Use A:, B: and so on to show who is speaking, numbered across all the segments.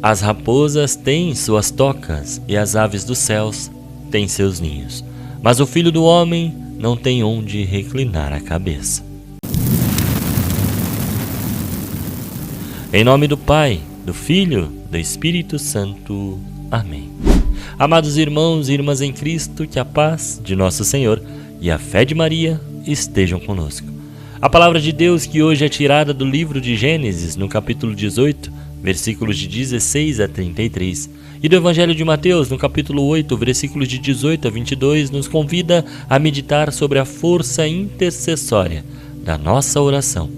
A: As raposas têm suas tocas e as aves dos céus têm seus ninhos, mas o filho do homem não tem onde reclinar a cabeça. Em nome do Pai, do Filho, do Espírito Santo. Amém. Amados irmãos e irmãs em Cristo, que a paz de nosso Senhor e a fé de Maria estejam conosco. A palavra de Deus que hoje é tirada do livro de Gênesis, no capítulo 18, versículos de 16 a 33, e do Evangelho de Mateus, no capítulo 8, versículos de 18 a 22, nos convida a meditar sobre a força intercessória da nossa oração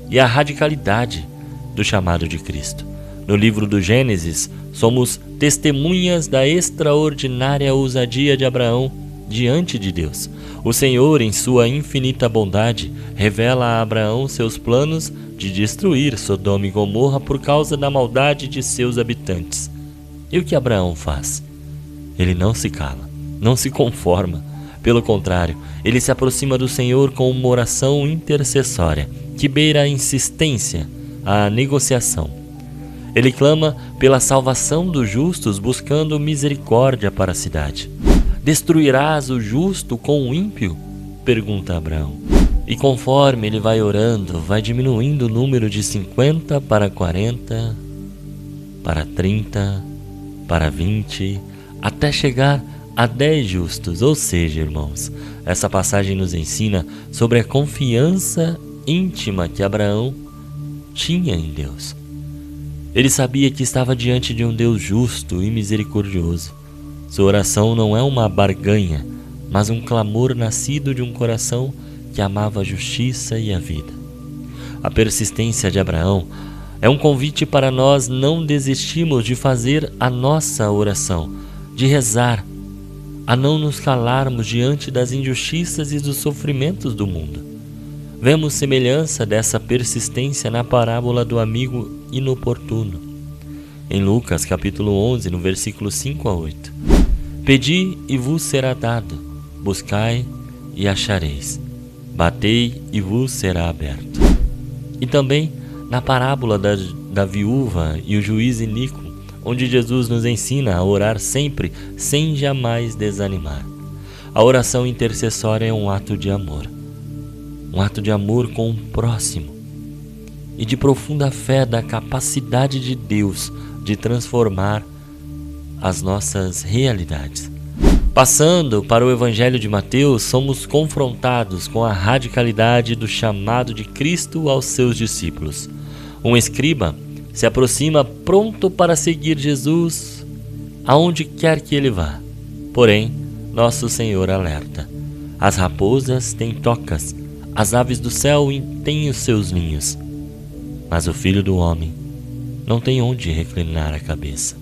A: e a radicalidade do chamado de Cristo. No livro do Gênesis, somos testemunhas da extraordinária ousadia de Abraão diante de Deus. O Senhor, em sua infinita bondade, revela a Abraão seus planos de destruir Sodoma e Gomorra por causa da maldade de seus habitantes. E o que Abraão faz? Ele não se cala, não se conforma. Pelo contrário, ele se aproxima do Senhor com uma oração intercessória que beira a insistência, a negociação. Ele clama pela salvação dos justos, buscando misericórdia para a cidade. Destruirás o justo com o ímpio? Pergunta Abraão. E conforme ele vai orando, vai diminuindo o número de 50 para 40, para 30, para 20, até chegar a 10 justos. Ou seja, irmãos, essa passagem nos ensina sobre a confiança íntima que Abraão tinha em Deus. Ele sabia que estava diante de um Deus justo e misericordioso. Sua oração não é uma barganha, mas um clamor nascido de um coração que amava a justiça e a vida. A persistência de Abraão é um convite para nós não desistirmos de fazer a nossa oração, de rezar, a não nos calarmos diante das injustiças e dos sofrimentos do mundo. Vemos semelhança dessa persistência na parábola do amigo inoportuno. Em Lucas capítulo 11, no versículo 5 a 8. Pedi e vos será dado, buscai e achareis, batei e vos será aberto. E também na parábola da viúva e o juiz iníquo, onde Jesus nos ensina a orar sempre, sem jamais desanimar. A oração intercessória é um ato de amor com o próximo e de profunda fé da capacidade de Deus de transformar as nossas realidades. Passando para o Evangelho de Mateus, somos confrontados com a radicalidade do chamado de Cristo aos seus discípulos. Um escriba se aproxima pronto para seguir Jesus aonde quer que ele vá. Porém, nosso Senhor alerta: as raposas têm tocas, as aves do céu têm os seus ninhos, mas o Filho do Homem não tem onde reclinar a cabeça.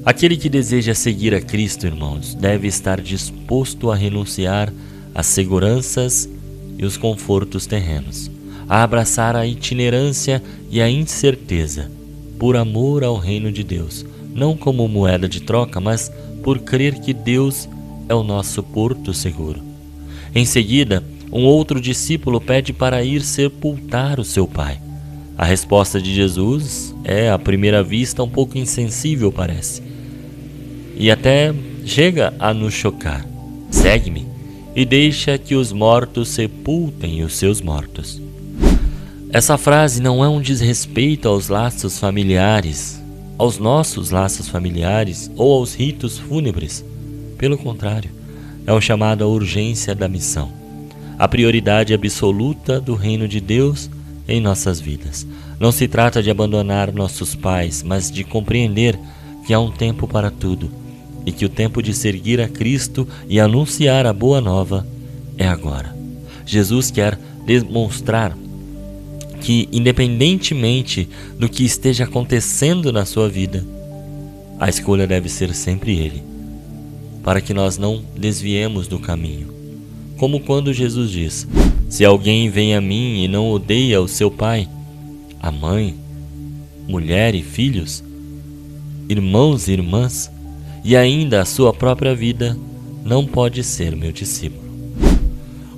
A: Aquele que deseja seguir a Cristo, irmãos, deve estar disposto a renunciar às seguranças e os confortos terrenos, a abraçar a itinerância e a incerteza, por amor ao reino de Deus, não como moeda de troca, mas por crer que Deus é o nosso porto seguro. Em seguida, um outro discípulo pede para ir sepultar o seu pai. A resposta de Jesus é, à primeira vista, um pouco insensível, parece, e até chega a nos chocar. Segue-me e deixa que os mortos sepultem os seus mortos. Essa frase não é um desrespeito aos laços familiares, aos nossos laços familiares ou aos ritos fúnebres. Pelo contrário, é um chamado à urgência da missão, a prioridade absoluta do reino de Deus em nossas vidas. Não se trata de abandonar nossos pais, mas de compreender que há um tempo para tudo e que o tempo de seguir a Cristo e anunciar a boa nova é agora. Jesus quer demonstrar que, independentemente do que esteja acontecendo na sua vida, a escolha deve ser sempre Ele, para que nós não desviemos do caminho. Como quando Jesus diz: se alguém vem a mim e não odeia o seu pai, a mãe, mulher e filhos, irmãos e irmãs, e ainda a sua própria vida, não pode ser meu discípulo.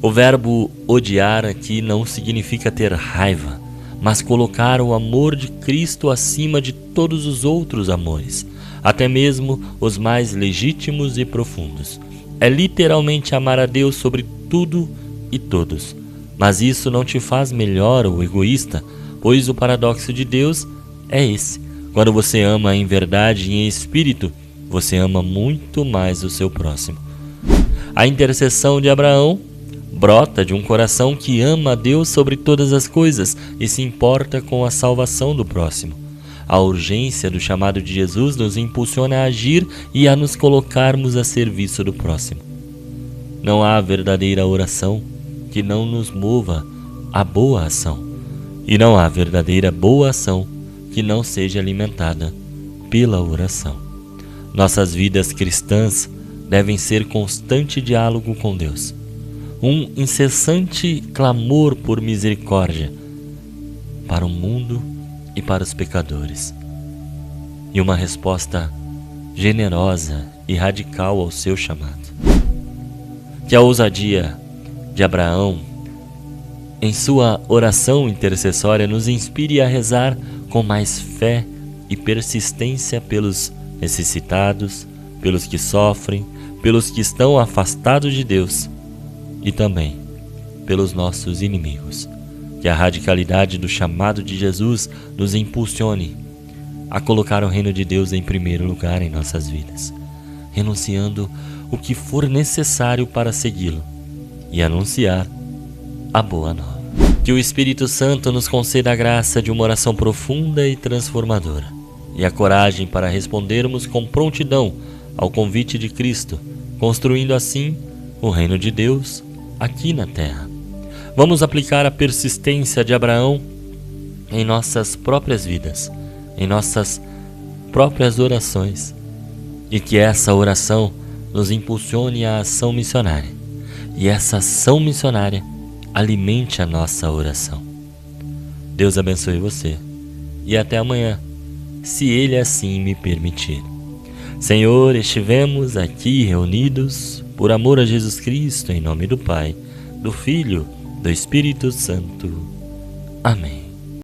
A: O verbo odiar aqui não significa ter raiva, mas colocar o amor de Cristo acima de todos os outros amores, até mesmo os mais legítimos e profundos. É literalmente amar a Deus sobre tudo e todos. Mas isso não te faz melhor ou egoísta, pois o paradoxo de Deus é esse. Quando você ama em verdade e em espírito, você ama muito mais o seu próximo. A intercessão de Abraão brota de um coração que ama a Deus sobre todas as coisas e se importa com a salvação do próximo. A urgência do chamado de Jesus nos impulsiona a agir e a nos colocarmos a serviço do próximo. Não há verdadeira oração que não nos mova à boa ação, e não há verdadeira boa ação que não seja alimentada pela oração. Nossas vidas cristãs devem ser constante diálogo com Deus, um incessante clamor por misericórdia para o mundo e para os pecadores, e uma resposta generosa e radical ao seu chamado. Que a ousadia de Abraão, em sua oração intercessória, nos inspire a rezar com mais fé e persistência pelos necessitados, pelos que sofrem, pelos que estão afastados de Deus e também pelos nossos inimigos. Que a radicalidade do chamado de Jesus nos impulsione a colocar o reino de Deus em primeiro lugar em nossas vidas, renunciando o que for necessário para segui-lo e anunciar a boa nova. Que o Espírito Santo nos conceda a graça de uma oração profunda e transformadora, e a coragem para respondermos com prontidão ao convite de Cristo, construindo assim o reino de Deus aqui na terra. Vamos aplicar a persistência de Abraão em nossas próprias vidas, em nossas próprias orações, e que essa oração nos impulsione à ação missionária, e essa ação missionária alimente a nossa oração. Deus abençoe você, e até amanhã, se Ele assim me permitir. Senhor, estivemos aqui reunidos por amor a Jesus Cristo, em nome do Pai, do Filho, do Espírito Santo. Amém.